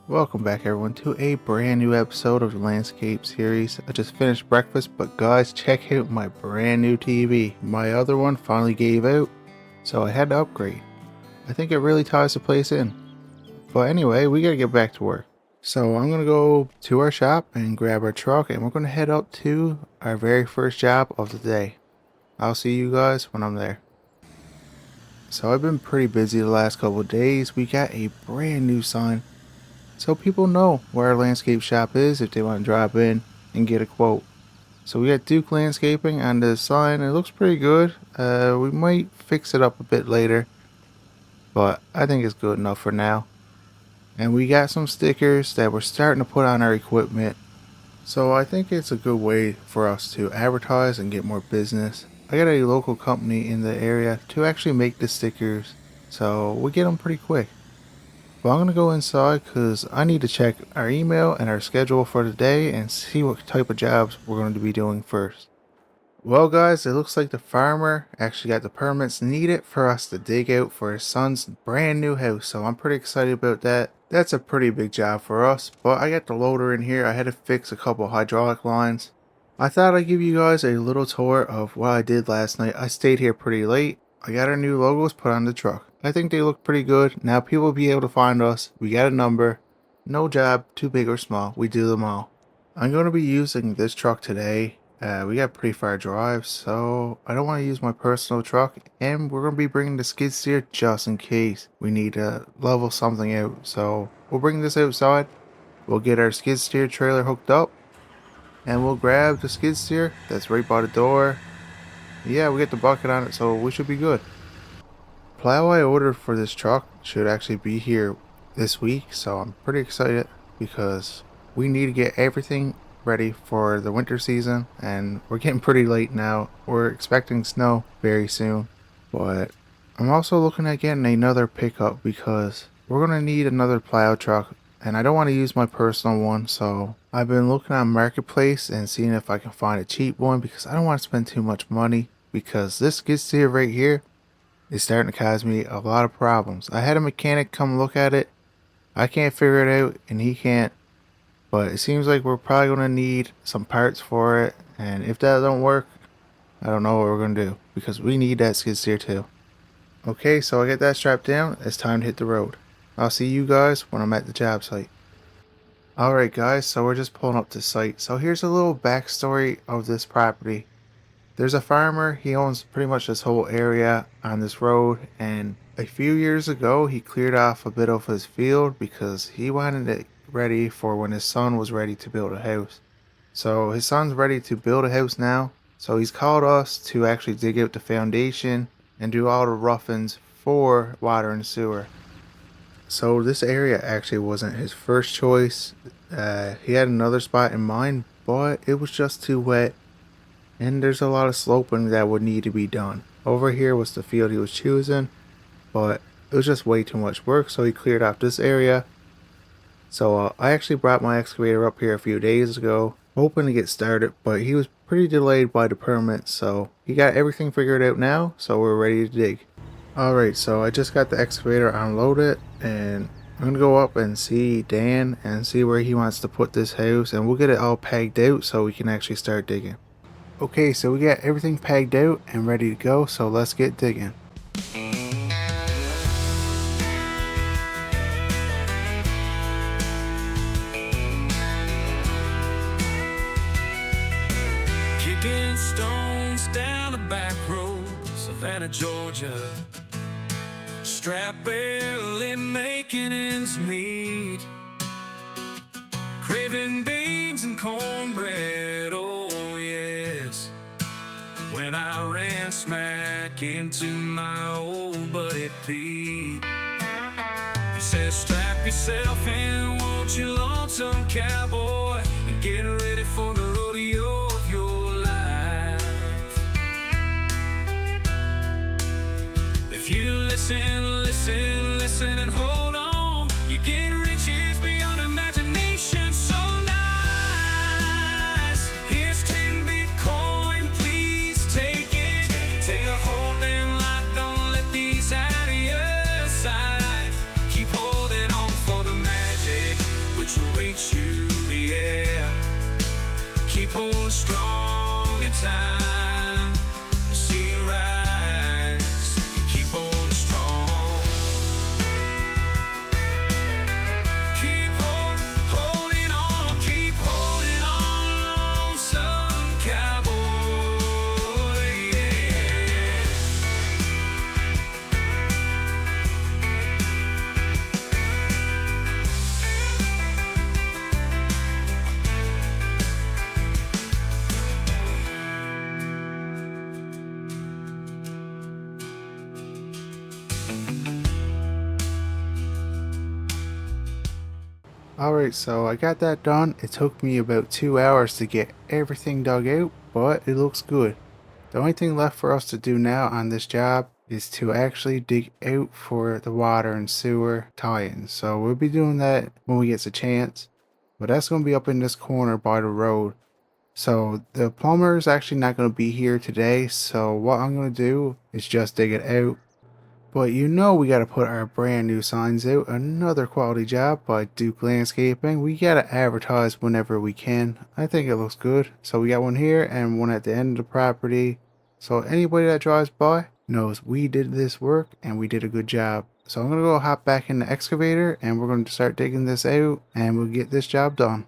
Welcome back everyone to a brand new episode of the Landscape series. I just finished breakfast, but guys, check out my brand new TV. My other one finally gave out, so I had to upgrade. I think it really ties the place in. But anyway, we gotta get back to work. So I'm gonna go to our shop and grab our truck, and we're gonna head up to our very first job of the day. I'll see you guys when I'm there. So I've been pretty busy the last couple of days. We got a brand new sign, so people know where our landscape shop is if they want to drop in and get a quote. So we got Duke Landscaping on the sign. It looks pretty good. We might fix it up a bit later, but I think it's good enough for now. And we got some stickers that we're starting to put on our equipment. So I think it's a good way for us to advertise and get more business. I got a local company in the area to actually make the stickers, so we get them pretty quick. But I'm going to go inside because I need to check our email and our schedule for the day and see what type of jobs we're going to be doing first. Well guys, it looks like the farmer actually got the permits needed for us to dig out for his son's brand new house, so I'm pretty excited about that. That's a pretty big job for us, but I got the loader in here. I had to fix a couple hydraulic lines. I thought I'd give you guys a little tour of what I did last night. I stayed here pretty late. I got our new logos put on the truck. I think they look pretty good. Now people will be able to find us. We got a number. No job, too big or small. We do them all. I'm going to be using this truck today. We got pretty far drives, so I don't want to use my personal truck. And we're going to be bringing the skid steer just in case we need to level something out. So we'll bring this outside. We'll get our skid steer trailer hooked up. And we'll grab the skid steer that's right by the door. Yeah, we get the bucket on it, so we should be good. Plow I ordered for this truck should actually be here this week, so I'm pretty excited because we need to get everything ready for the winter season, and we're getting pretty late now. We're expecting snow very soon, but I'm also looking at getting another pickup because we're going to need another plow truck, and I don't want to use my personal one, so I've been looking on Marketplace and seeing if I can find a cheap one because I don't want to spend too much money, because this skid steer right here is starting to cause me a lot of problems. I had a mechanic come look at it. I can't figure it out and he can't, but it seems like we're probably going to need some parts for it, and if that don't work, I don't know what we're going to do because we need that skid steer too. Okay, so I get that strapped down. It's time to hit the road. I'll see you guys when I'm at the job site. Alright guys, so we're just pulling up to site. So here's a little backstory of this property. There's a farmer, he owns pretty much this whole area on this road, and a few years ago he cleared off a bit of his field because he wanted it ready for when his son was ready to build a house. So his son's ready to build a house now, so he's called us to actually dig out the foundation and do all the roughings for water and sewer. So this area actually wasn't his first choice. He had another spot in mind, but it was just too wet. And there's a lot of sloping that would need to be done. Over here was the field he was choosing, but it was just way too much work, so he cleared off this area. So I actually brought my excavator up here a few days ago, hoping to get started, but he was pretty delayed by the permit, so he got everything figured out now, so we're ready to dig. Alright, so I just got the excavator unloaded, and I'm going to go up and see Dan and see where he wants to put this house, and we'll get it all pegged out so we can actually start digging. Okay, so we got everything pegged out and ready to go, so let's get digging. Kicking stones down the back road, Savannah, Georgia. Strapped barely making ends meet. Craving beans and cornbread, oh yes. When I ran smack into my old buddy Pete. He says, strap yourself in, won't you, lonesome cowboy, and get ready for the rodeo of your life. If you listen, listen, listen and hold on, you get riches beyond imagination. So nice. Here's 10 Bitcoin, please take it. Take a hold and lock, don't let these out of your sight. Keep holding on for the magic. reach you, yeah. Keep holding strong in time. See you rise. Keep holding strong. Keep holding on. Keep holding on, son cowboy. Yeah. Alright, so I got that done. It took me about 2 hours to get everything dug out, but it looks good. The only thing left for us to do now on this job is to actually dig out for the water and sewer tie-ins. So we'll be doing that when we get a chance. But that's going to be up in this corner by the road. So the plumber is actually not going to be here today. So what I'm going to do is just dig it out. But you know we got to put our brand new signs out. Another quality job by Duke Landscaping. We got to advertise whenever we can. I think it looks good. So we got one here and one at the end of the property. So anybody that drives by knows we did this work and we did a good job. So I'm going to go hop back in the excavator and we're going to start digging this out and we'll get this job done.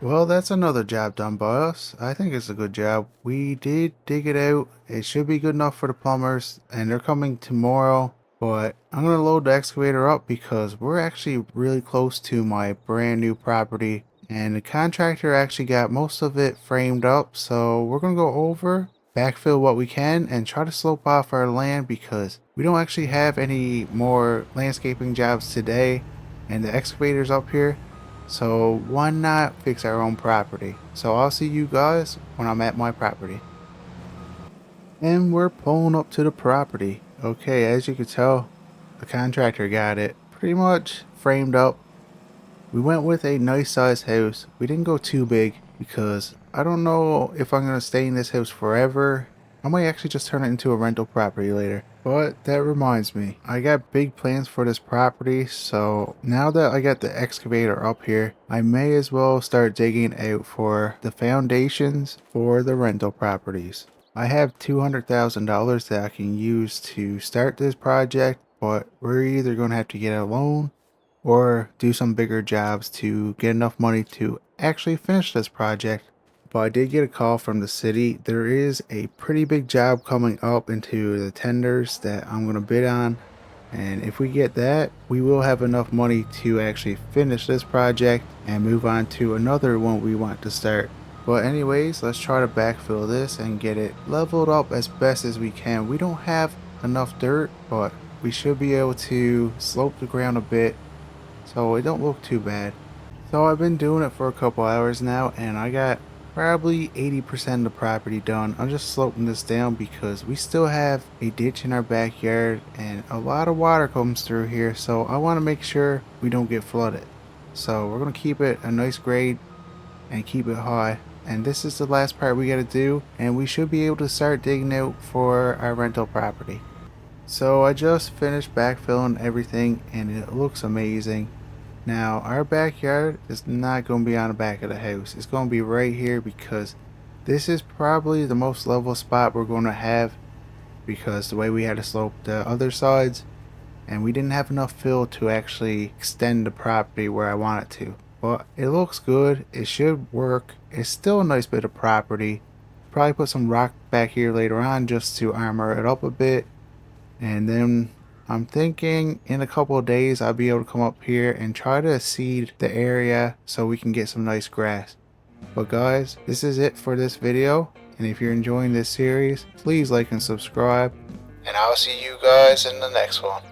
Well, that's another job done by us. I think it's a good job. We did dig it out. It should be good enough for the plumbers, and they're coming tomorrow. But I'm going to load the excavator up because we're actually really close to my brand new property. And the contractor actually got most of it framed up. So we're going to go over, backfill what we can, and try to slope off our land because we don't actually have any more landscaping jobs today. And the excavator's up here. So why not fix our own property? So I'll see you guys when I'm at my property. And we're pulling up to the property. Okay, as you can tell, the contractor got it pretty much framed up. We went with a nice sized house. We didn't go too big because I don't know if I'm going to stay in this house forever. I might actually just turn it into a rental property later. But that reminds me, I got big plans for this property, so now that I got the excavator up here, I may as well start digging out for the foundations for the rental properties. I have $200,000 that I can use to start this project, but we're either going to have to get a loan or do some bigger jobs to get enough money to actually finish this project. But I did get a call from the city. There is a pretty big job coming up into the tenders that I'm going to bid on. And if we get that, we will have enough money to actually finish this project and move on to another one we want to start. But anyways, let's try to backfill this and get it leveled up as best as we can. We don't have enough dirt, but we should be able to slope the ground a bit so it don't look too bad. So I've been doing it for a couple hours now and I got probably 80% of the property done. I'm just sloping this down because we still have a ditch in our backyard and a lot of water comes through here, so I want to make sure we don't get flooded. So we're going to keep it a nice grade and keep it high. And this is the last part we got to do and we should be able to start digging out for our rental property. So I just finished backfilling everything and it looks amazing. Now our backyard is not going to be on the back of the house. It's going to be right here because this is probably the most level spot we're going to have because the way we had to slope the other sides and we didn't have enough fill to actually extend the property where I want it to. But it looks good. It should work. It's still a nice bit of property. Probably put some rock back here later on just to armor it up a bit. And then I'm thinking in a couple of days I'll be able to come up here and try to seed the area so we can get some nice grass. But guys, this is it for this video, and if you're enjoying this series, please like and subscribe, and I'll see you guys in the next one.